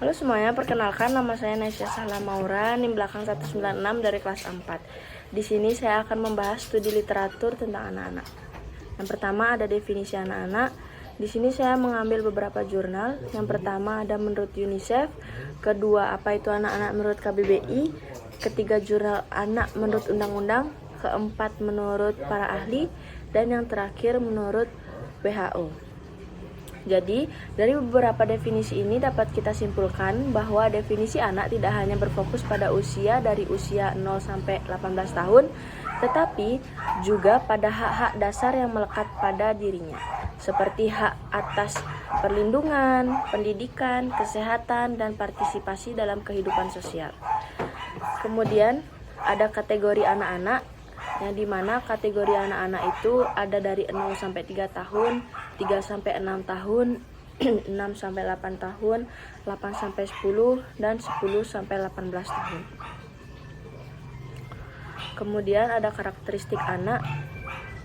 Halo semuanya, perkenalkan nama saya Naisya Sahla Maura, NIM belakang 196 dari kelas 4. Di sini saya akan membahas studi literatur tentang anak-anak. Yang pertama ada definisi anak-anak. Di sini saya mengambil beberapa jurnal. Yang pertama ada menurut UNICEF, kedua apa itu anak-anak menurut KBBI, ketiga jurnal anak menurut undang-undang, keempat menurut para ahli, dan yang terakhir menurut WHO. Jadi, dari beberapa definisi ini dapat kita simpulkan bahwa definisi anak tidak hanya berfokus pada usia dari usia 0 sampai 18 tahun, tetapi juga pada hak-hak dasar yang melekat pada dirinya, seperti hak atas perlindungan, pendidikan, kesehatan, dan partisipasi dalam kehidupan sosial. Kemudian, ada kategori anak-anak, yang dimana kategori anak-anak itu ada dari 0 sampai 3 tahun, 3 sampai 6 tahun, 6 sampai 8 tahun, 8 sampai 10, dan 10 sampai 18 tahun. Kemudian ada karakteristik anak,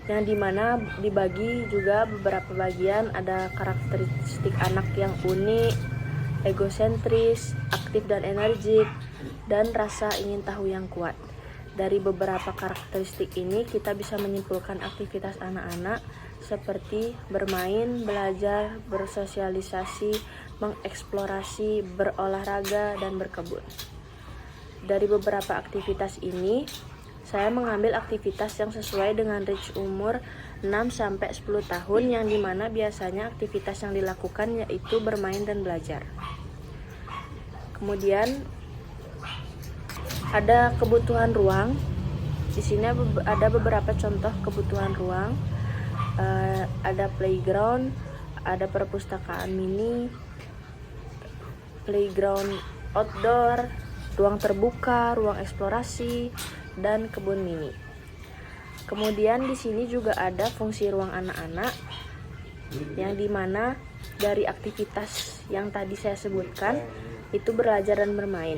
yang dimana dibagi juga beberapa bagian. Ada karakteristik anak yang unik, egosentris, aktif dan energik, dan rasa ingin tahu yang kuat. Dari beberapa karakteristik ini kita bisa menyimpulkan aktivitas anak-anak seperti bermain, belajar, bersosialisasi, mengeksplorasi, berolahraga, dan berkebun. Dari beberapa aktivitas ini, saya mengambil aktivitas yang sesuai dengan range umur 6-10 tahun, yang dimana biasanya aktivitas yang dilakukan yaitu bermain dan belajar. Kemudian ada kebutuhan ruang. Di sini ada beberapa contoh kebutuhan ruang. Ada playground, ada perpustakaan mini, playground outdoor, ruang terbuka, ruang eksplorasi, dan kebun mini. Kemudian di sini juga ada fungsi ruang anak-anak, yang dimana dari aktivitas yang tadi saya sebutkan itu belajar dan bermain.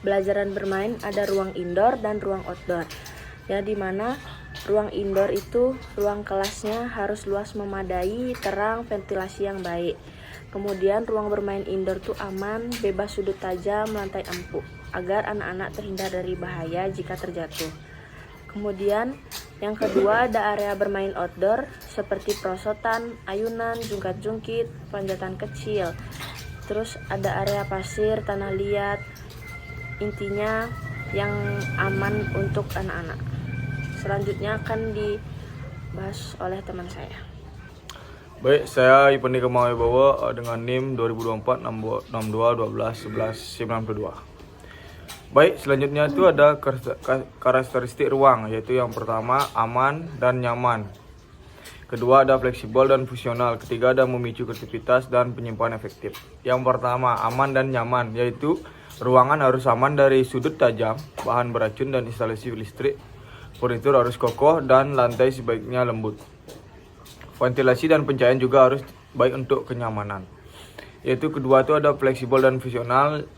Belajar dan bermain ada ruang indoor dan ruang outdoor, ya, dimana ruang indoor itu ruang kelasnya harus luas memadai, terang, ventilasi yang baik. Kemudian ruang bermain indoor itu aman, bebas sudut tajam, lantai empuk, agar anak-anak terhindar dari bahaya jika terjatuh. Kemudian yang kedua ada area bermain outdoor seperti perosotan, ayunan, jungkat-jungkit, panjatan kecil. Terus ada area pasir, tanah liat, intinya yang aman untuk anak-anak. Selanjutnya akan dibahas oleh teman saya. Baik, saya Ipeni Kemang Wibowo dengan NIM 2024 62 12 11 92. Baik, selanjutnya itu ada karakteristik ruang, yaitu yang pertama aman dan nyaman. Kedua ada fleksibel dan fungsional. Ketiga ada memicu kreativitas dan penyimpanan efektif. Yang pertama aman dan nyaman, yaitu ruangan harus aman dari sudut tajam, bahan beracun dan instalasi listrik. Furnitur harus kokoh dan lantai sebaiknya lembut. Ventilasi dan pencahayaan juga harus baik untuk kenyamanan. Yaitu kedua itu ada fleksibel dan fungsional,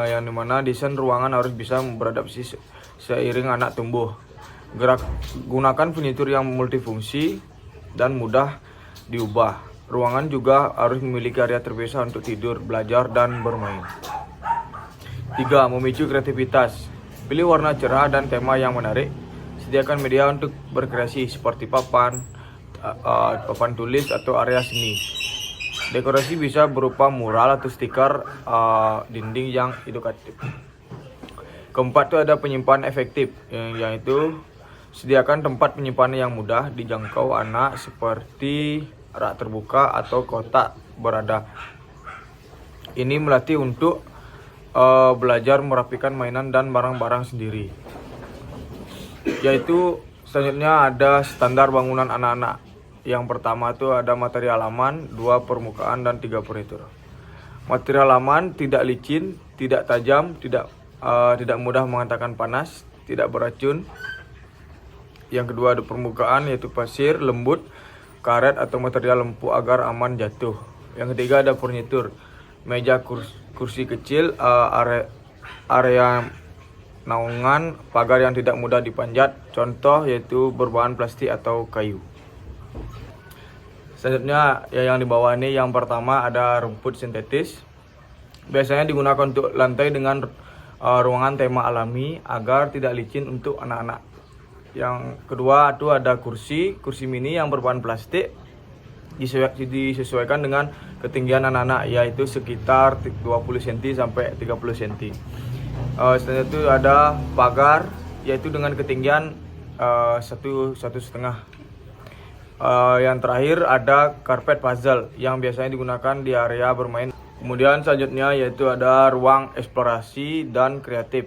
yang dimana desain ruangan harus bisa beradaptasi seiring anak tumbuh. Gunakan furnitur yang multifungsi dan mudah diubah. Ruangan juga harus memiliki area terpisah untuk tidur, belajar, dan bermain. 3. Memicu kreativitas. Pilih warna cerah dan tema yang menarik. Sediakan media untuk berkreasi seperti papan tulis atau area seni. Dekorasi bisa berupa mural atau stiker dinding yang edukatif. Keempat itu ada penyimpanan efektif, yaitu sediakan tempat penyimpanan yang mudah dijangkau anak seperti rak terbuka atau kotak berada. Ini melatih untuk belajar merapikan mainan dan barang-barang sendiri. Yaitu selanjutnya ada standar bangunan anak-anak. Yang pertama itu ada material aman, 2 permukaan dan 3 furnitur. Material aman tidak licin, tidak tajam, tidak mudah menghantarkan panas, tidak beracun. Yang kedua ada permukaan, yaitu pasir, lembut, karet atau material empuk agar aman jatuh. Yang ketiga ada furnitur, meja, kursi kecil, area naungan, pagar yang tidak mudah dipanjat, contoh yaitu berbahan plastik atau kayu. Selanjutnya ya yang di bawah ini, yang pertama ada rumput sintetis. Biasanya digunakan untuk lantai dengan ruangan tema alami agar tidak licin untuk anak-anak. Yang kedua itu ada kursi mini yang berbahan plastik, disesuaikan dengan ketinggian anak-anak, yaitu sekitar 20 cm sampai 30 cm. Selanjutnya itu ada pagar, yaitu dengan ketinggian 1,5 cm. Yang terakhir ada karpet puzzle yang biasanya digunakan di area bermain. Kemudian selanjutnya yaitu ada ruang eksplorasi dan kreatif.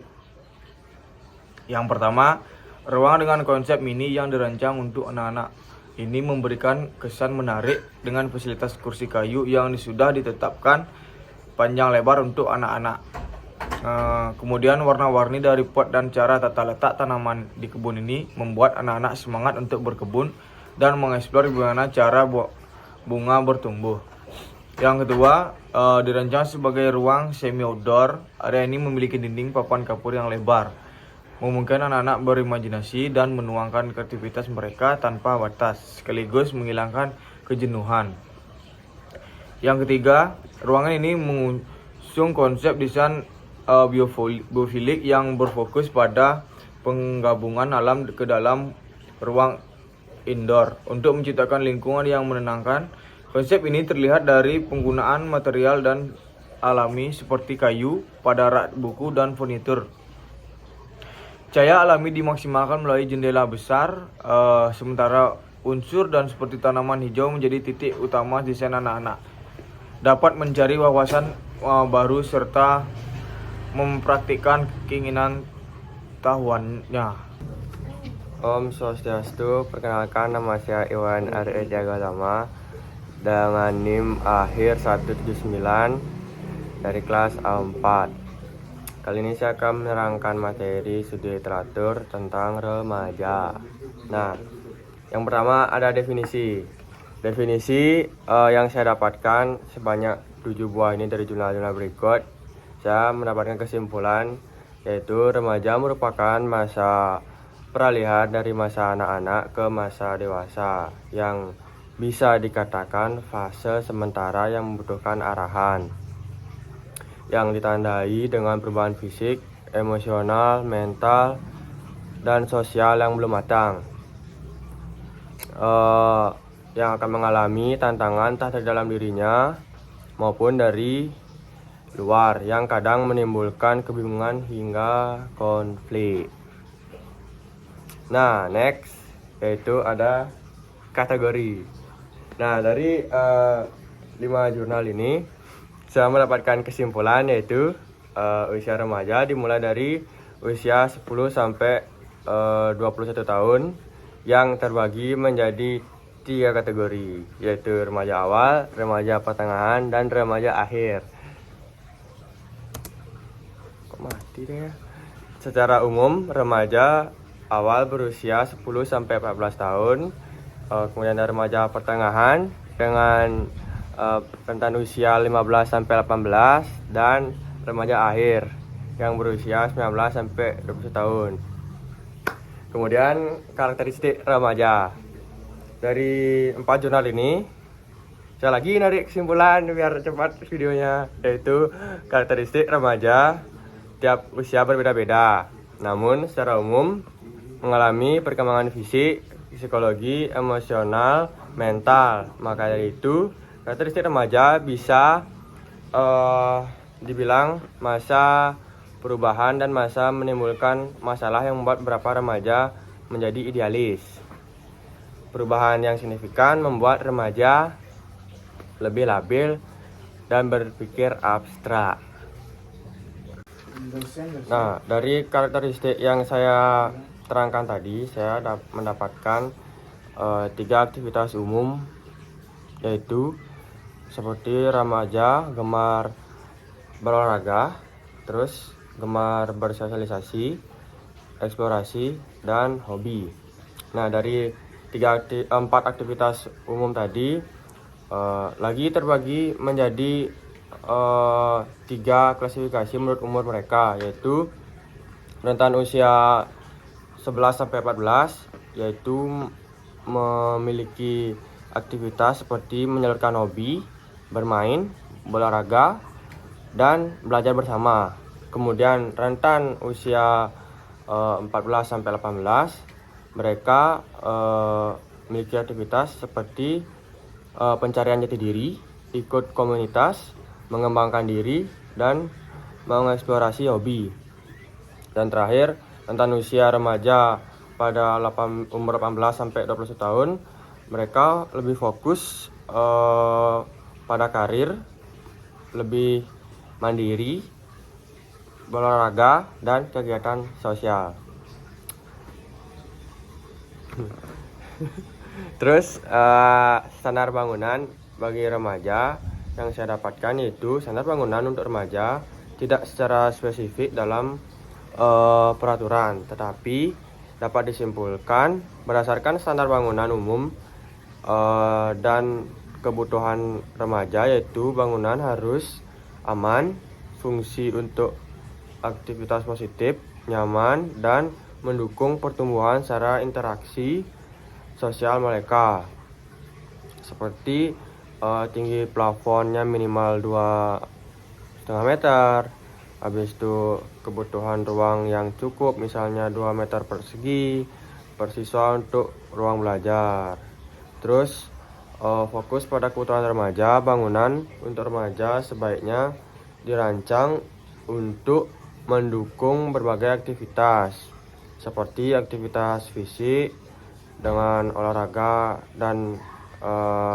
Yang pertama, ruang dengan konsep mini yang dirancang untuk anak-anak. Ini memberikan kesan menarik dengan fasilitas kursi kayu yang sudah ditetapkan panjang lebar untuk anak-anak. Kemudian warna-warni dari pot dan cara tata letak tanaman di kebun ini membuat anak-anak semangat untuk berkebun dan mengeksplor bagaimana cara bunga bertumbuh. Yang kedua, dirancang sebagai ruang semi outdoor. Area ini memiliki dinding papan kapur yang lebar, memungkinkan anak-anak berimajinasi dan menuangkan kreativitas mereka tanpa batas, sekaligus menghilangkan kejenuhan. Yang ketiga, ruangan ini mengusung konsep desain biofilik yang berfokus pada penggabungan alam ke dalam ruang indoor untuk menciptakan lingkungan yang menenangkan. Konsep ini terlihat dari penggunaan material dan alami seperti kayu pada rak buku dan furnitur. Cahaya alami dimaksimalkan melalui jendela besar, sementara unsur dan seperti tanaman hijau menjadi titik utama desain anak-anak. Dapat mencari wawasan baru serta mempraktikkan keinginan tahuannya. Om Swastiastu, perkenalkan nama saya Iwan Arya Jagatama dengan NIM akhir 179 dari kelas A4. Kali ini saya akan menerangkan materi studi literatur tentang remaja. Nah, yang pertama ada definisi. Definisi yang saya dapatkan sebanyak 7 buah ini dari jurnal-jurnal berikut. Saya mendapatkan kesimpulan yaitu remaja merupakan masa peralihan dari masa anak-anak ke masa dewasa yang bisa dikatakan fase sementara yang membutuhkan arahan, yang ditandai dengan perubahan fisik, emosional, mental, dan sosial yang belum matang, yang akan mengalami tantangan entah dari dalam dirinya maupun dari luar, yang kadang menimbulkan kebingungan hingga konflik. Nah, next yaitu ada kategori. Nah, dari 5 jurnal ini saya mendapatkan kesimpulan yaitu usia remaja dimulai dari usia 10 sampai 21 tahun yang terbagi menjadi 3 kategori, yaitu remaja awal, remaja pertengahan, dan remaja akhir. Kok mati deh ya? Secara umum, remaja awal berusia 10 sampai 14 tahun. Kemudian ada remaja pertengahan dengan rentan usia 15 sampai 18, dan remaja akhir yang berusia 19 sampai 20 tahun. Kemudian karakteristik remaja. Dari 4 jurnal ini saya lagi narik kesimpulan biar cepat videonya, yaitu karakteristik remaja tiap usia berbeda-beda. Namun secara umum mengalami perkembangan fisik, psikologi, emosional, mental. Maka dari itu, karakteristik remaja bisa dibilang masa perubahan dan masa menimbulkan masalah yang membuat beberapa remaja menjadi idealis. Perubahan yang signifikan membuat remaja lebih labil dan berpikir abstrak. Nah, dari karakteristik yang saya terangkan tadi, saya mendapatkan 3 aktivitas umum, yaitu seperti remaja gemar berolahraga, terus gemar bersosialisasi, eksplorasi, dan hobi. Nah, dari 4 aktivitas umum tadi lagi terbagi menjadi 3 klasifikasi menurut umur mereka, yaitu rentan usia 11 sampai 14, yaitu memiliki aktivitas seperti menyalurkan hobi, bermain, berolahraga, dan belajar bersama. Kemudian rentan usia 14 sampai 18, mereka memiliki aktivitas seperti pencarian jati diri, ikut komunitas, mengembangkan diri, dan mengeksplorasi hobi. Dan terakhir, rentan usia remaja pada umur 18 sampai 21 tahun, mereka lebih fokus pada karir, lebih mandiri, berolahraga, dan kegiatan sosial. Terus standar bangunan bagi remaja yang saya dapatkan yaitu standar bangunan untuk remaja tidak secara spesifik dalam peraturan, tetapi dapat disimpulkan berdasarkan standar bangunan umum dan kebutuhan remaja, yaitu bangunan harus aman, fungsi untuk aktivitas positif, nyaman, dan mendukung pertumbuhan secara interaksi sosial mereka, seperti tinggi plafonnya minimal 2,5 meter, habis itu kebutuhan ruang yang cukup, misalnya 2 meter persegi per siswa untuk ruang belajar. Terus fokus pada kebutuhan remaja, bangunan untuk remaja sebaiknya dirancang untuk mendukung berbagai aktivitas seperti aktivitas fisik dengan olahraga dan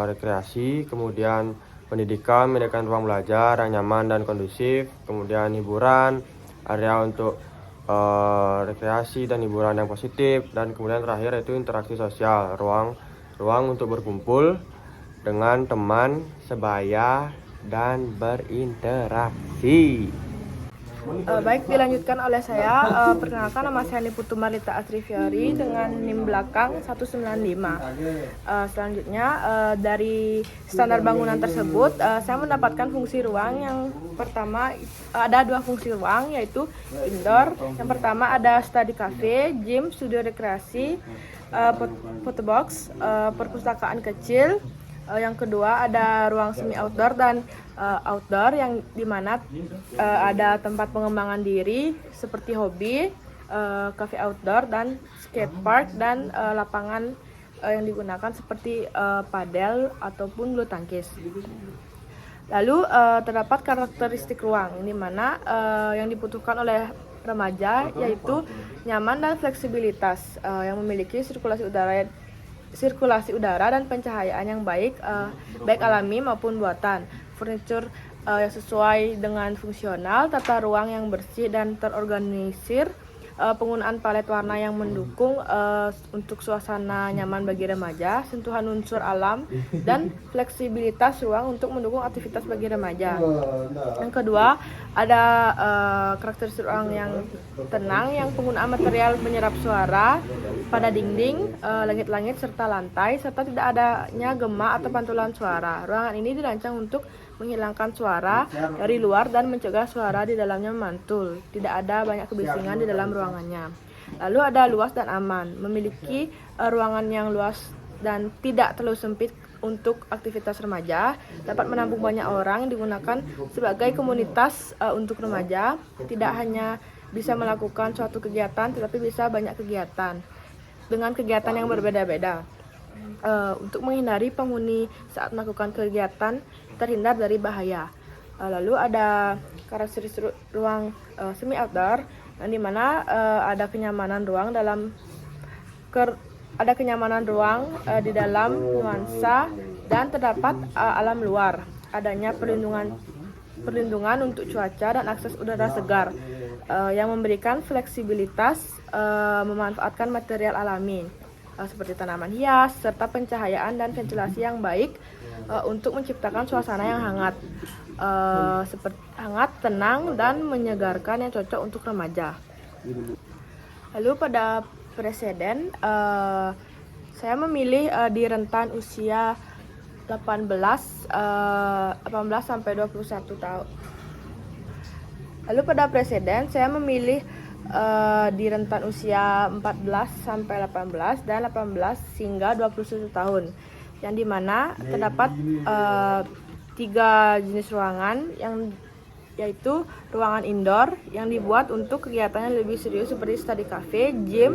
rekreasi, kemudian pendidikan, menyediakan ruang belajar yang nyaman dan kondusif, kemudian hiburan, area untuk rekreasi dan hiburan yang positif, dan kemudian terakhir yaitu interaksi sosial, ruang untuk berkumpul dengan teman sebaya dan berinteraksi. Baik, dilanjutkan oleh saya. Perkenalkan, nama saya Niputu Marlita Asrifiori dengan NIM belakang 195. Selanjutnya, dari standar bangunan tersebut, saya mendapatkan fungsi ruang. Yang pertama, ada 2 fungsi ruang, yaitu indoor. Yang pertama ada study cafe, gym, studio rekreasi, photo box, perpustakaan kecil. Yang kedua ada ruang semi outdoor dan outdoor, yang dimana ada tempat pengembangan diri seperti hobi, cafe outdoor, dan skate park, dan lapangan yang digunakan seperti padel ataupun bulu tangkis. Lalu terdapat karakteristik ruang, di mana yang dibutuhkan oleh remaja yaitu nyaman dan fleksibilitas, yang memiliki sirkulasi udara dan pencahayaan yang baik, baik alami maupun buatan, furniture yang sesuai dengan fungsional, tata ruang yang bersih dan terorganisir, penggunaan palet warna yang mendukung untuk suasana nyaman bagi remaja, sentuhan unsur alam, dan fleksibilitas ruang untuk mendukung aktivitas bagi remaja. Yang kedua, ada karakteristik ruang yang tenang, yang penggunaan material menyerap suara pada dinding, langit-langit, serta lantai, serta tidak adanya gema atau pantulan suara. Ruangan ini dirancang untuk menghilangkan suara dari luar dan mencegah suara di dalamnya memantul. Tidak ada banyak kebisingan di dalam ruangannya. Lalu ada luas dan aman, memiliki ruangan yang luas dan tidak terlalu sempit untuk aktivitas remaja, dapat menampung banyak orang, yang digunakan sebagai komunitas untuk remaja, tidak hanya bisa melakukan suatu kegiatan, tetapi bisa banyak kegiatan dengan kegiatan yang berbeda-beda. Untuk menghindari penghuni saat melakukan kegiatan, terhindar dari bahaya. Lalu ada karakteristik ruang semi outdoor, yang dimana ada kenyamanan ruang di dalam nuansa, dan terdapat alam luar. Adanya perlindungan untuk cuaca dan akses udara segar, yang memberikan fleksibilitas memanfaatkan material alami seperti tanaman hias, serta pencahayaan dan ventilasi yang baik untuk menciptakan suasana yang hangat, tenang, dan menyegarkan, yang cocok untuk remaja. Lalu pada presiden, saya memilih di rentan usia 18 sampai 21 tahun. Lalu pada presiden, saya memilih di rentan usia 14 sampai 18 dan 18 hingga 21 tahun. yang dimana terdapat 3 jenis ruangan, yaitu ruangan indoor yang dibuat untuk kegiatan yang lebih serius seperti study cafe, gym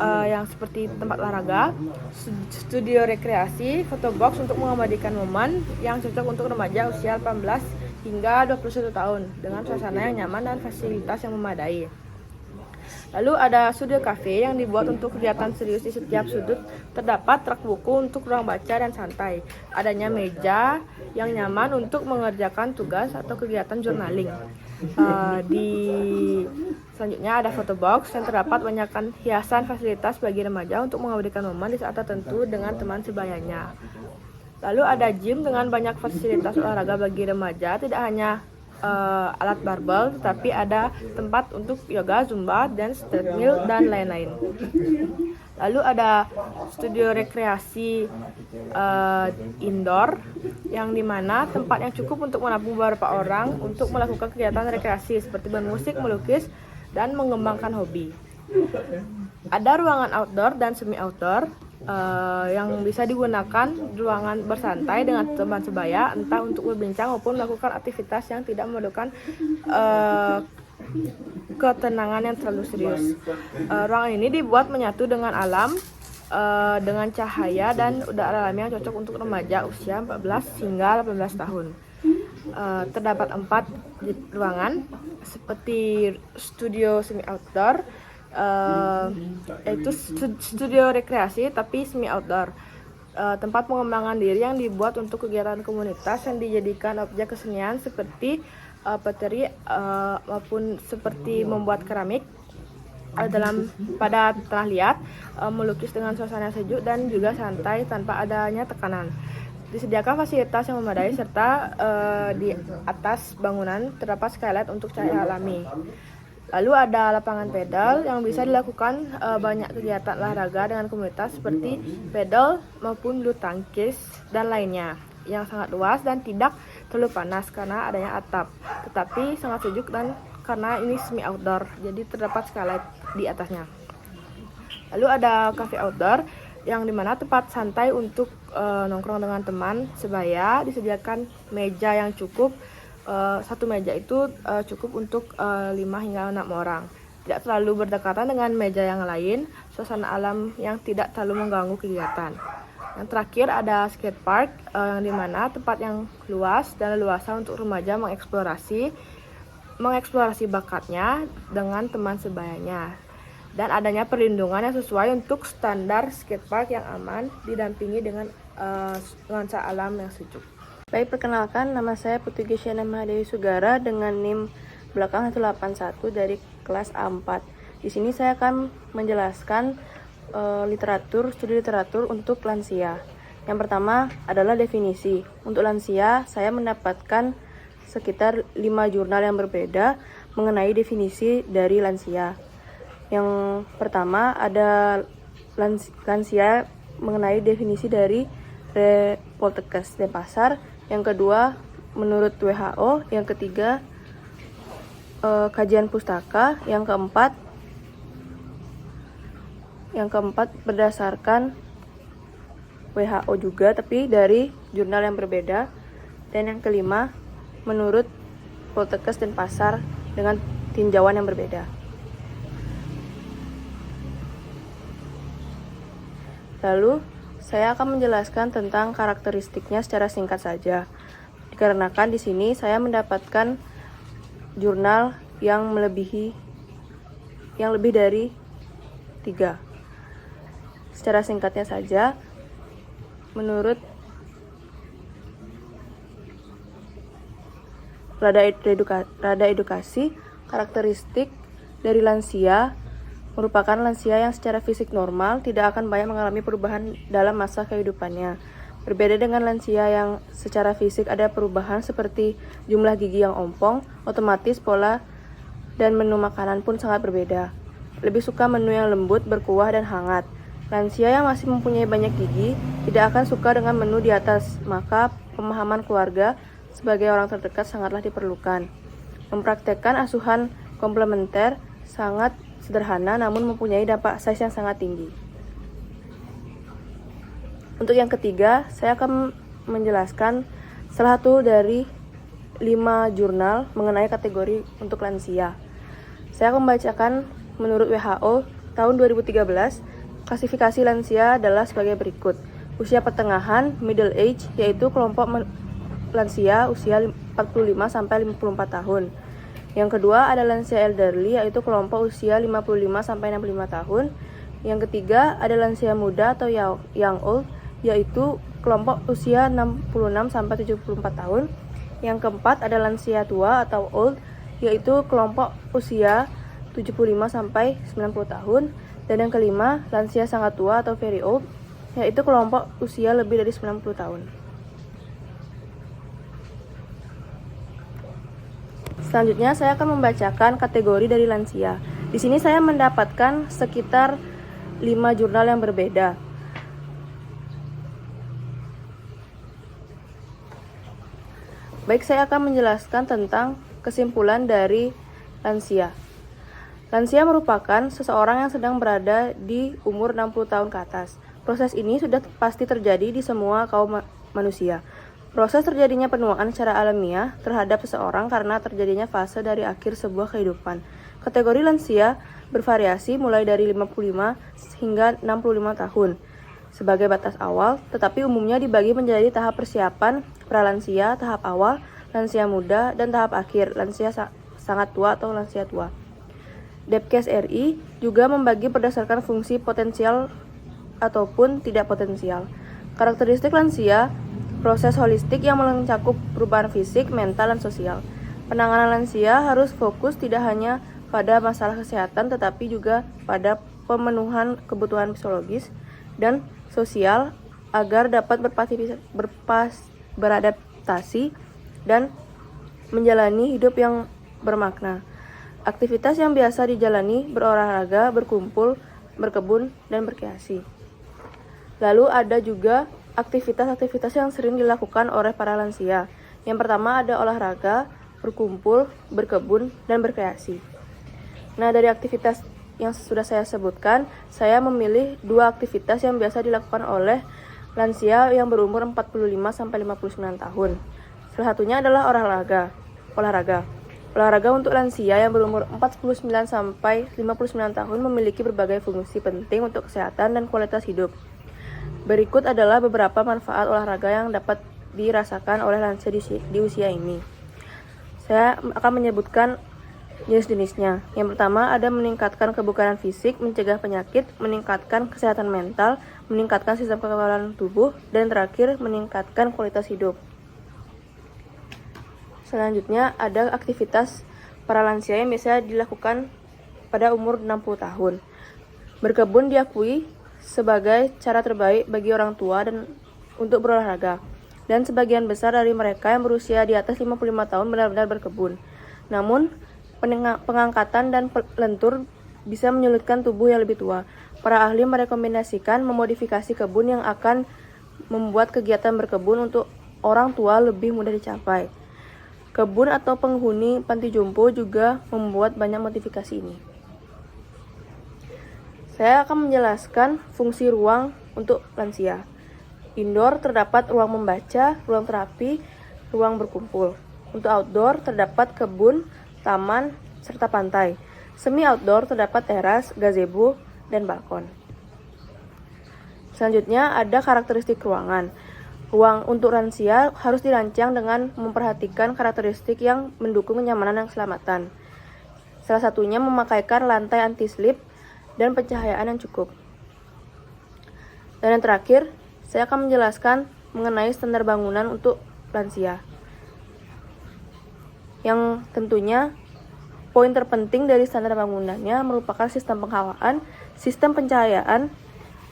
yang seperti tempat olahraga, studio rekreasi, photo box untuk mengabadikan momen yang cocok untuk remaja usia 18 hingga 21 tahun dengan suasana yang nyaman dan fasilitas yang memadai. Lalu ada studio cafe yang dibuat untuk kegiatan serius. Di setiap sudut terdapat rak buku untuk ruang baca dan santai. Adanya meja yang nyaman untuk mengerjakan tugas atau kegiatan journaling. Selanjutnya ada photo box yang terdapat banyakkan hiasan fasilitas bagi remaja untuk mengabadikan momen di saat tertentu dengan teman sebayanya. Lalu ada gym dengan banyak fasilitas olahraga bagi remaja, tidak hanya alat barbel, tetapi ada tempat untuk yoga, zumba, dance, treadmill, dan lain-lain. Lalu ada studio rekreasi indoor yang dimana tempat yang cukup untuk menampung beberapa orang untuk melakukan kegiatan rekreasi seperti bermusik, melukis, dan mengembangkan hobi. Ada ruangan outdoor dan semi outdoor yang bisa digunakan ruangan bersantai dengan teman sebaya, entah untuk berbincang maupun melakukan aktivitas yang tidak memerlukan ketenangan yang terlalu serius. Ruangan ini dibuat menyatu dengan alam, dengan cahaya dan udara alami yang cocok untuk remaja usia 14 hingga 18 tahun. Terdapat 4 ruangan seperti studio semi outdoor, yaitu studio rekreasi tapi semi outdoor, tempat pengembangan diri yang dibuat untuk kegiatan komunitas yang dijadikan objek kesenian seperti pottery maupun seperti membuat keramik pada tanah liat, melukis dengan suasana sejuk dan juga santai tanpa adanya tekanan. Disediakan fasilitas yang memadai serta di atas bangunan terdapat skylight untuk cahaya alami. Lalu ada lapangan pedal yang bisa dilakukan banyak kegiatan olahraga dengan komunitas seperti pedal maupun bulu tangkis dan lainnya, yang sangat luas dan tidak terlalu panas karena adanya atap, tetapi sangat sejuk dan karena ini semi outdoor, jadi terdapat skylight di atasnya. Lalu ada cafe outdoor yang dimana tempat santai untuk nongkrong dengan teman sebaya, disediakan meja yang cukup. Satu meja itu cukup untuk 5 hingga 6 orang. Tidak terlalu berdekatan dengan meja yang lain, suasana alam yang tidak terlalu mengganggu kegiatan. Yang terakhir ada skate park yang dimana tempat yang luas dan leluasa untuk remaja mengeksplorasi bakatnya dengan teman sebayanya. Dan adanya perlindungan yang sesuai untuk standar skate park yang aman, didampingi dengan nuansa alam yang sejuk. Baik, perkenalkan, nama saya Putri Gisyana Mahadewi Sugara dengan NIM belakang 181 dari kelas A4. Di sini saya akan menjelaskan studi literatur untuk lansia. Yang pertama adalah definisi. Untuk lansia, saya mendapatkan sekitar 5 jurnal yang berbeda mengenai definisi dari lansia. Yang pertama ada lansia mengenai definisi dari Poltekkes Denpasar. Yang kedua menurut WHO. Yang ketiga kajian pustaka. Yang keempat berdasarkan WHO juga tapi dari jurnal yang berbeda. Dan yang kelima menurut Poltekkes Denpasar dengan tinjauan yang berbeda. Lalu saya akan menjelaskan tentang karakteristiknya secara singkat saja. Dikarenakan di sini saya mendapatkan jurnal yang lebih dari 3. Secara singkatnya saja, menurut Rada Edukasi, karakteristik dari lansia merupakan lansia yang secara fisik normal, tidak akan banyak mengalami perubahan dalam masa kehidupannya. Berbeda dengan lansia yang secara fisik ada perubahan seperti jumlah gigi yang ompong, otomatis pola dan menu makanan pun sangat berbeda. Lebih suka menu yang lembut, berkuah, dan hangat. Lansia yang masih mempunyai banyak gigi tidak akan suka dengan menu di atas, maka pemahaman keluarga sebagai orang terdekat sangatlah diperlukan. Mempraktekkan asuhan komplementer sangat sederhana namun mempunyai dampak size yang sangat tinggi. Untuk yang ketiga, saya akan menjelaskan salah satu dari 5 jurnal mengenai kategori untuk lansia. Saya akan membacakan menurut WHO tahun 2013, klasifikasi lansia adalah sebagai berikut. Usia pertengahan, middle age, yaitu kelompok lansia usia 45 sampai 54 tahun. Yang kedua ada lansia elderly, yaitu kelompok usia 55 sampai 65 tahun. Yang ketiga ada lansia muda atau young old, yaitu kelompok usia 66 sampai 74 tahun. Yang keempat ada lansia tua atau old, yaitu kelompok usia 75 sampai 90 tahun. Dan yang kelima, lansia sangat tua atau very old, yaitu kelompok usia lebih dari 90 tahun. Selanjutnya saya akan membacakan kategori dari lansia. Di sini saya mendapatkan sekitar 5 jurnal yang berbeda. Baik, saya akan menjelaskan tentang kesimpulan dari lansia. Lansia merupakan seseorang yang sedang berada di umur 60 tahun ke atas. Proses ini sudah pasti terjadi di semua kaum manusia. Proses terjadinya penuaan secara alamiah terhadap seseorang karena terjadinya fase dari akhir sebuah kehidupan. Kategori lansia bervariasi mulai dari 55 hingga 65 tahun sebagai batas awal, tetapi umumnya dibagi menjadi tahap persiapan, pralansia, tahap awal, lansia muda, dan tahap akhir, lansia sangat tua atau lansia tua. Depkes RI juga membagi berdasarkan fungsi potensial ataupun tidak potensial. Karakteristik lansia, proses holistik yang mencakup perubahan fisik, mental, dan sosial. Penanganan lansia harus fokus tidak hanya pada masalah kesehatan tetapi juga pada pemenuhan kebutuhan psikologis dan sosial agar dapat beradaptasi dan menjalani hidup yang bermakna. Aktivitas yang biasa dijalani berolahraga, berkumpul, berkebun, dan berkreasi. Lalu ada juga aktivitas-aktivitas yang sering dilakukan oleh para lansia. Yang pertama ada olahraga, berkumpul, berkebun, dan berkreasi. Nah, dari aktivitas yang sudah saya sebutkan, saya memilih 2 aktivitas yang biasa dilakukan oleh lansia yang berumur 45 sampai 59 tahun. Salah satunya adalah olahraga. Olahraga untuk lansia yang berumur 49 sampai 59 tahun memiliki berbagai fungsi penting untuk kesehatan dan kualitas hidup. Berikut adalah beberapa manfaat olahraga yang dapat dirasakan oleh lansia di usia ini. Saya akan menyebutkan jenis-jenisnya. Yang pertama ada meningkatkan kebugaran fisik, mencegah penyakit, meningkatkan kesehatan mental, meningkatkan sistem kekebalan tubuh, dan terakhir meningkatkan kualitas hidup. Selanjutnya ada aktivitas para lansia yang biasa dilakukan pada umur 60 tahun. Berkebun diakui sebagai cara terbaik bagi orang tua dan untuk berolahraga. Dan sebagian besar dari mereka yang berusia di atas 55 tahun benar-benar berkebun. Namun, pengangkatan dan lentur bisa menyulitkan tubuh yang lebih tua. Para ahli merekomendasikan memodifikasi kebun yang akan membuat kegiatan berkebun untuk orang tua lebih mudah dicapai. Kebun atau penghuni panti jompo juga membuat banyak modifikasi ini. Saya akan menjelaskan fungsi ruang untuk lansia. Indoor terdapat ruang membaca, ruang terapi, ruang berkumpul. Untuk outdoor terdapat kebun, taman, serta pantai. Semi outdoor terdapat teras, gazebo, dan balkon. Selanjutnya ada karakteristik ruangan. Ruang untuk lansia harus dirancang dengan memperhatikan karakteristik yang mendukung kenyamanan dan keselamatan. Salah satunya memakaikan lantai anti-slip dan pencahayaan yang cukup. Dan yang terakhir, saya akan menjelaskan mengenai standar bangunan untuk lansia. Yang tentunya poin terpenting dari standar bangunannya merupakan sistem penghawaan, sistem pencahayaan,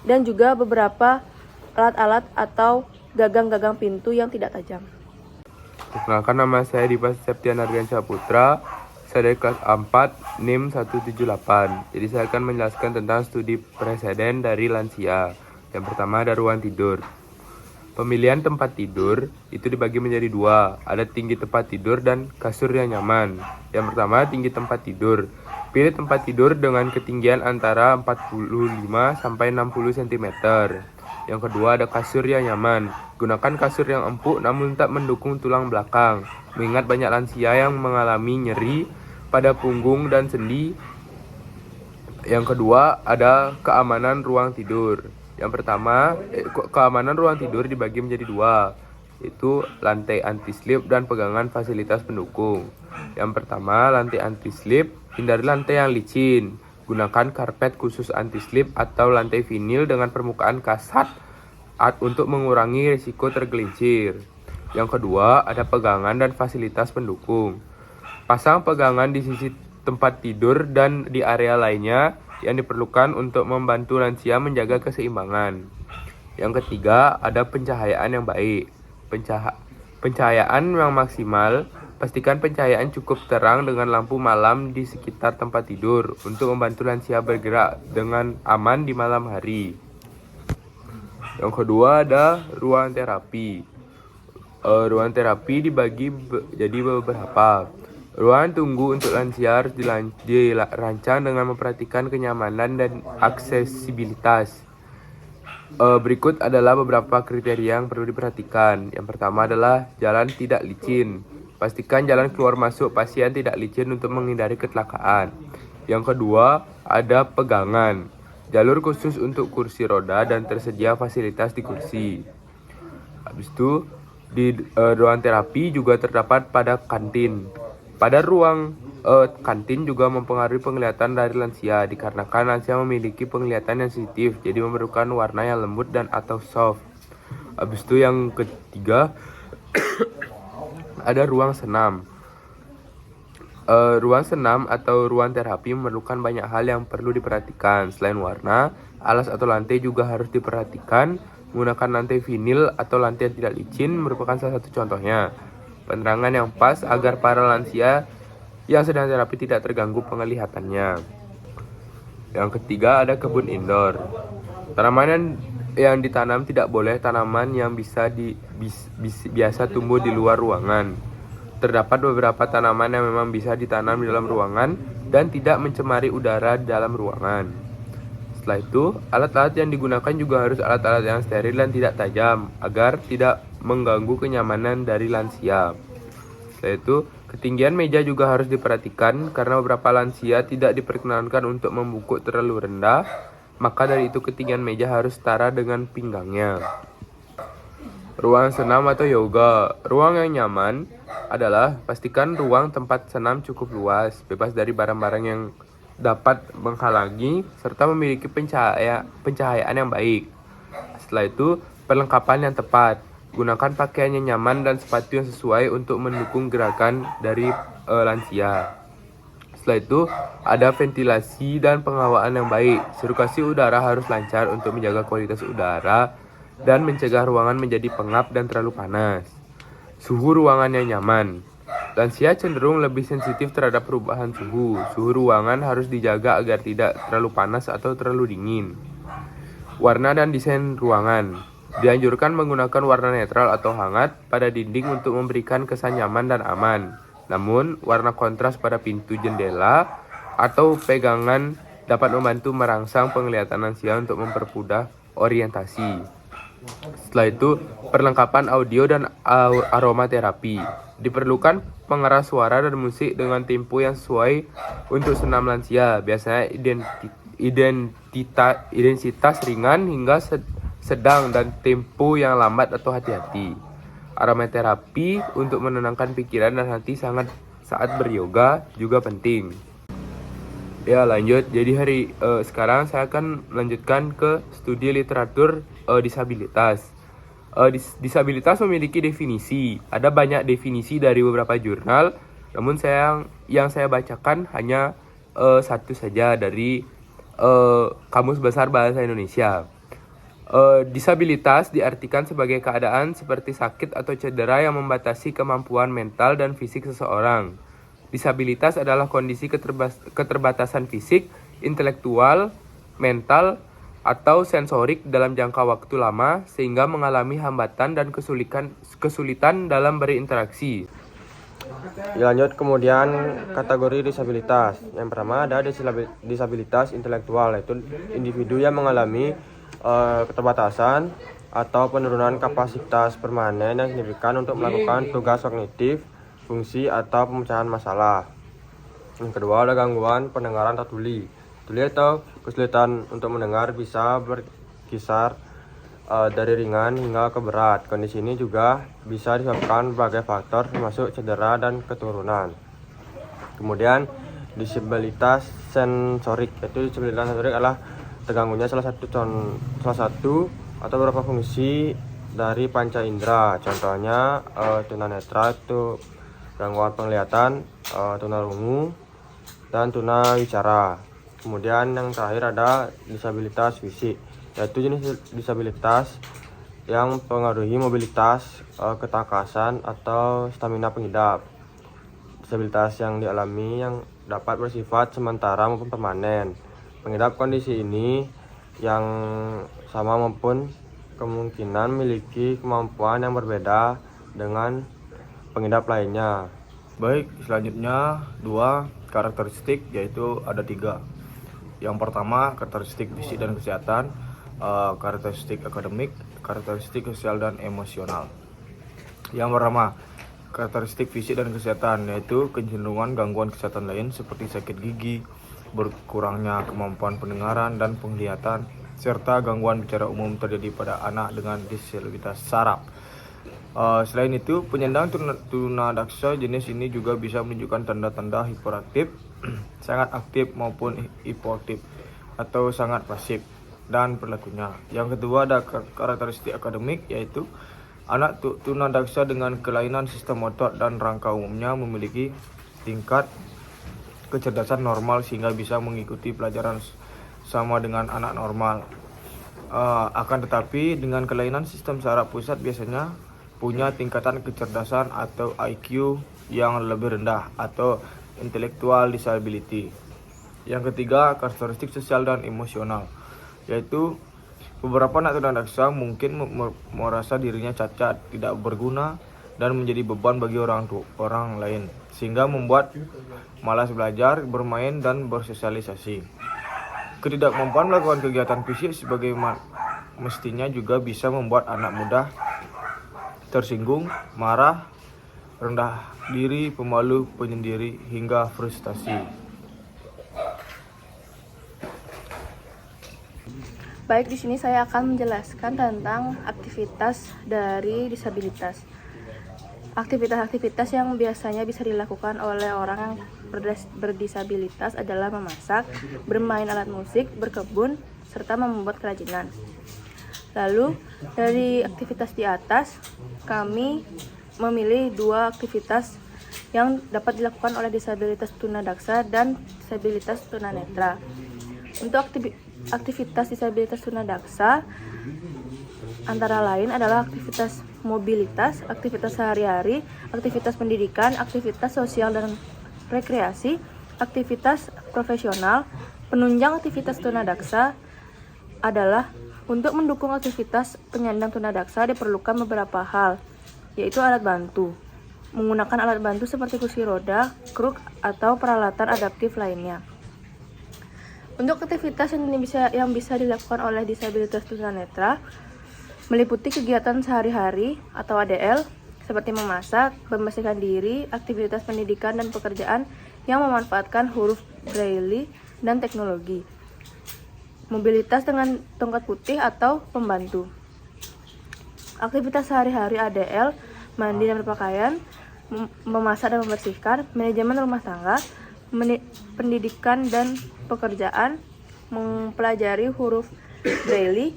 dan juga beberapa alat-alat atau gagang-gagang pintu yang tidak tajam. Perkenalkan, nama saya Dipas Septian Ardiansyah Putra. Saya dari kelas 4 NIM 178. Jadi saya akan menjelaskan tentang studi preseden dari lansia. Yang pertama ada ruang tidur. Pemilihan tempat tidur itu dibagi menjadi 2. Ada tinggi tempat tidur dan kasur yang nyaman. Yang pertama tinggi tempat tidur. Pilih tempat tidur dengan ketinggian antara 45 sampai 60 cm. Yang kedua ada kasur yang nyaman. Gunakan kasur yang empuk namun tak mendukung tulang belakang. Mengingat banyak lansia yang mengalami nyeri pada punggung dan sendi. Yang kedua ada keamanan ruang tidur. Yang pertama, keamanan ruang tidur dibagi menjadi dua, yaitu lantai anti-slip dan pegangan fasilitas pendukung. Yang pertama, lantai anti-slip, hindari lantai yang licin. Gunakan karpet khusus anti-slip atau lantai vinil dengan permukaan kasat untuk mengurangi risiko tergelincir. Yang kedua, ada pegangan dan fasilitas pendukung. Pasang pegangan di sisi tempat tidur dan di area lainnya yang diperlukan untuk membantu lansia menjaga keseimbangan. Yang ketiga, ada pencahayaan yang baik. Pencahayaan yang maksimal, pastikan pencahayaan cukup terang dengan lampu malam di sekitar tempat tidur untuk membantu lansia bergerak dengan aman di malam hari. Yang kedua ada ruang terapi. Ruang terapi dibagi jadi beberapa. Ruangan tunggu untuk lansia harus dirancang dengan memperhatikan kenyamanan dan aksesibilitas. Berikut adalah beberapa kriteria yang perlu diperhatikan. Yang pertama adalah jalan tidak licin. Pastikan jalan keluar masuk pasien tidak licin untuk menghindari kecelakaan. Yang kedua, ada pegangan. Jalur khusus untuk kursi roda dan tersedia fasilitas di kursi. Habis itu, di ruang terapi juga terdapat pada kantin. Pada ruang kantin juga mempengaruhi penglihatan dari lansia dikarenakan lansia memiliki penglihatan yang sensitif, jadi memerlukan warna yang lembut dan atau soft. Habis itu yang ketiga ada ruang senam. Ruang senam atau ruang terapi memerlukan banyak hal yang perlu diperhatikan. Selain warna, alas atau lantai juga harus diperhatikan. Menggunakan lantai vinil atau lantai yang tidak licin merupakan salah satu contohnya. Penerangan yang pas agar para lansia yang sedang terapi tidak terganggu penglihatannya. Yang ketiga ada kebun indoor. Tanaman yang ditanam tidak boleh tanaman yang biasa tumbuh di luar ruangan. Terdapat beberapa tanaman yang memang bisa ditanam di dalam ruangan dan tidak mencemari udara di dalam ruangan. Setelah itu, alat-alat yang digunakan juga harus alat-alat yang steril dan tidak tajam agar tidak mengganggu kenyamanan dari lansia. Setelah itu, ketinggian meja juga harus diperhatikan karena beberapa lansia tidak diperkenankan untuk membungkuk terlalu rendah, maka dari itu ketinggian meja harus setara dengan pinggangnya. Ruang senam atau yoga. Ruang yang nyaman adalah pastikan ruang tempat senam cukup luas, bebas dari barang-barang yang dapat menghalangi, serta memiliki pencahayaan yang baik. Setelah itu, perlengkapan yang tepat. Gunakan pakaian yang nyaman dan sepatu yang sesuai untuk mendukung gerakan dari lansia. Setelah itu, ada ventilasi dan penghawaan yang baik. Sirkulasi udara harus lancar untuk menjaga kualitas udara dan mencegah ruangan menjadi pengap dan terlalu panas. Suhu ruangan yang nyaman. Lansia cenderung lebih sensitif terhadap perubahan suhu. Suhu ruangan harus dijaga agar tidak terlalu panas atau terlalu dingin. Warna dan desain ruangan. Dianjurkan menggunakan warna netral atau hangat pada dinding untuk memberikan kesan nyaman dan aman. Namun, warna kontras pada pintu jendela atau pegangan dapat membantu merangsang penglihatan lansia untuk mempermudah orientasi. Setelah itu, perlengkapan audio dan aromaterapi. Diperlukan pengeras suara dan musik dengan tempo yang sesuai untuk senam lansia. Biasanya intensitas ringan hingga sedang dan tempo yang lambat atau hati-hati. Aromaterapi untuk menenangkan pikiran dan hati saat beryoga juga penting. Ya lanjut, jadi sekarang saya akan melanjutkan ke studi literatur disabilitas. Disabilitas memiliki definisi. Ada banyak definisi dari beberapa jurnal, namun yang saya bacakan hanya satu saja dari Kamus Besar Bahasa Indonesia. Disabilitas diartikan sebagai keadaan seperti sakit atau cedera yang membatasi kemampuan mental dan fisik seseorang. Disabilitas adalah kondisi keterbatasan fisik, intelektual, mental, atau sensorik dalam jangka waktu lama sehingga mengalami hambatan dan kesulitan dalam berinteraksi. Lanjut kemudian kategori disabilitas. Yang pertama ada disabilitas intelektual, yaitu individu yang mengalami keterbatasan atau penurunan kapasitas permanen yang signifikan untuk melakukan tugas kognitif, fungsi atau pemecahan masalah. Yang kedua ada gangguan pendengaran atau tuli. Tuli atau kesulitan untuk mendengar bisa berkisar dari ringan hingga ke berat. Kondisi ini juga bisa disebabkan berbagai faktor termasuk cedera dan keturunan. Kemudian disabilitas sensorik, yaitu disabilitas sensorik adalah terganggunya salah satu atau beberapa fungsi dari panca indera. Contohnya tunanetra itu gangguan penglihatan, tunarungu dan tunawicara. Kemudian yang terakhir ada disabilitas fisik, yaitu jenis disabilitas yang mempengaruhi mobilitas, ketakasan atau stamina pengidap. Disabilitas yang dialami yang dapat bersifat sementara maupun permanen. Pengidap kondisi ini yang sama maupun kemungkinan memiliki kemampuan yang berbeda dengan pengidap lainnya. Baik, selanjutnya 2 karakteristik, yaitu ada 3. Yang pertama karakteristik fisik dan kesehatan, karakteristik akademik, karakteristik sosial dan emosional. Yang pertama karakteristik fisik dan kesehatan, yaitu kecenderungan gangguan kesehatan lain seperti sakit gigi, berkurangnya kemampuan pendengaran dan penglihatan, serta gangguan bicara umum terjadi pada anak dengan disabilitas saraf. Selain itu, penyandang tunadaksa jenis ini juga bisa menunjukkan tanda-tanda hiperaktif, sangat aktif maupun hipoaktif, atau sangat pasif dan perilakunya. Yang kedua ada karakteristik akademik, yaitu anak tunadaksa dengan kelainan sistem otot dan rangka umumnya memiliki tingkat kecerdasan normal sehingga bisa mengikuti pelajaran sama dengan anak normal. Akan tetapi dengan kelainan sistem saraf pusat biasanya punya tingkatan kecerdasan atau IQ yang lebih rendah atau intellectual disability. Yang ketiga karakteristik sosial dan emosional, yaitu beberapa anak tunadaksa mungkin merasa dirinya cacat, tidak berguna, dan menjadi beban bagi orang lain, sehingga membuat malas belajar, bermain, dan bersosialisasi. Ketidakmampuan melakukan kegiatan fisik sebagaimana mestinya juga bisa membuat anak mudah tersinggung, marah, rendah diri, pemalu, penyendiri, hingga frustasi. Baik, di sini saya akan menjelaskan tentang aktivitas dari disabilitas. Aktivitas-aktivitas yang biasanya bisa dilakukan oleh orang yang berdisabilitas adalah memasak, bermain alat musik, berkebun, serta membuat kerajinan. Lalu, dari aktivitas di atas, kami memilih 2 aktivitas yang dapat dilakukan oleh disabilitas tunadaksa dan disabilitas tunanetra. Untuk aktivitas disabilitas tunadaksa antara lain adalah aktivitas mobilitas, aktivitas sehari-hari, aktivitas pendidikan, aktivitas sosial dan rekreasi, aktivitas profesional. Penunjang aktivitas tunadaksa adalah untuk mendukung aktivitas penyandang tunadaksa diperlukan beberapa hal, yaitu alat bantu. Menggunakan alat bantu seperti kursi roda, kruk, atau peralatan adaptif lainnya. Untuk aktivitas yang bisa dilakukan oleh disabilitas tunanetra meliputi kegiatan sehari-hari atau ADL seperti memasak, membersihkan diri, aktivitas pendidikan dan pekerjaan yang memanfaatkan huruf braille dan teknologi. Mobilitas dengan tongkat putih atau pembantu. Aktivitas sehari-hari ADL, mandi dan berpakaian, memasak dan membersihkan, manajemen rumah tangga, pendidikan dan pekerjaan, mempelajari huruf braille,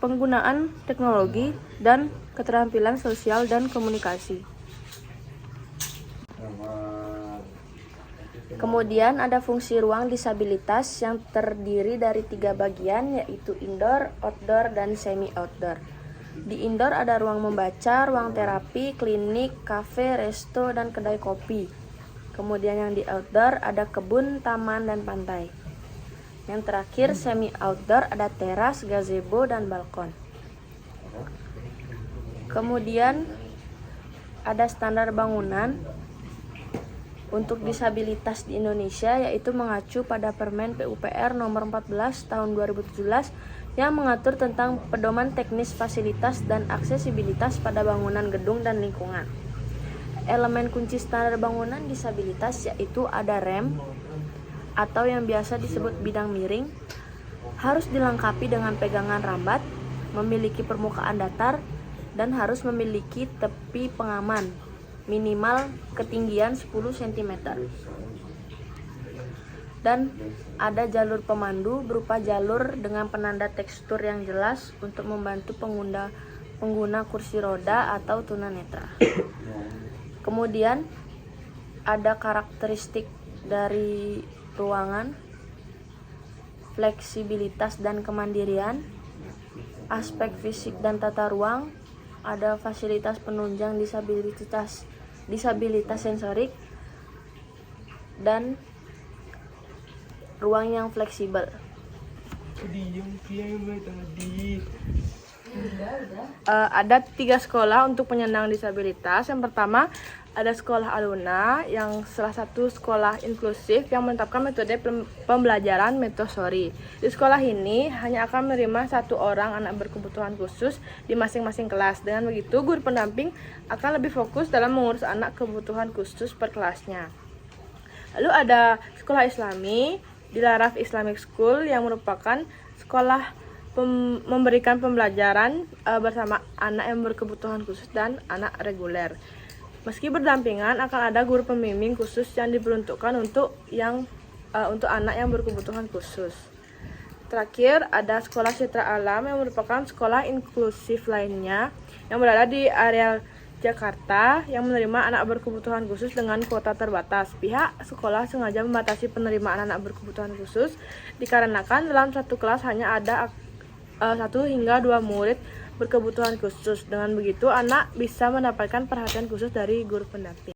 penggunaan teknologi, dan keterampilan sosial dan komunikasi. Kemudian ada fungsi ruang disabilitas yang terdiri dari 3 bagian, yaitu indoor, outdoor, dan semi-outdoor. Di indoor ada ruang membaca, ruang terapi, klinik, kafe, resto, dan kedai kopi. Kemudian yang di outdoor ada kebun, taman, dan pantai. Yang terakhir semi-outdoor ada teras, gazebo, dan balkon. Kemudian ada standar bangunan, untuk disabilitas di Indonesia, yaitu mengacu pada Permen PUPR nomor 14 tahun 2017 yang mengatur tentang pedoman teknis fasilitas dan aksesibilitas pada bangunan gedung dan lingkungan. Elemen kunci standar bangunan disabilitas yaitu ada rem atau yang biasa disebut bidang miring, harus dilengkapi dengan pegangan rambat, memiliki permukaan datar, dan harus memiliki tepi pengaman minimal ketinggian 10 cm. Dan ada jalur pemandu berupa jalur dengan penanda tekstur yang jelas untuk membantu pengguna kursi roda atau tunanetra. Kemudian ada karakteristik dari ruangan, fleksibilitas dan kemandirian, aspek fisik dan tata ruang, ada fasilitas penunjang disabilitas sensorik, dan ruang yang fleksibel. Ada 3 sekolah untuk penyandang disabilitas. Yang pertama ada sekolah Aluna, yang salah satu sekolah inklusif yang menetapkan metode pembelajaran Montessori. Di sekolah ini hanya akan menerima 1 orang anak berkebutuhan khusus di masing-masing kelas. Dengan begitu, guru pendamping akan lebih fokus dalam mengurus anak kebutuhan khusus per kelasnya. Lalu ada sekolah Islami, Dilaraf Islamic School, yang merupakan sekolah memberikan pembelajaran bersama anak yang berkebutuhan khusus dan anak reguler. Meski berdampingan, akan ada guru pembimbing khusus yang diperuntukkan untuk anak yang berkebutuhan khusus. Terakhir, ada sekolah Citra Alam yang merupakan sekolah inklusif lainnya yang berada di area Jakarta yang menerima anak berkebutuhan khusus dengan kuota terbatas. Pihak sekolah sengaja membatasi penerimaan anak berkebutuhan khusus dikarenakan dalam satu kelas hanya ada 1 hingga 2 murid berkebutuhan khusus. Dengan begitu, anak bisa mendapatkan perhatian khusus dari guru pendamping.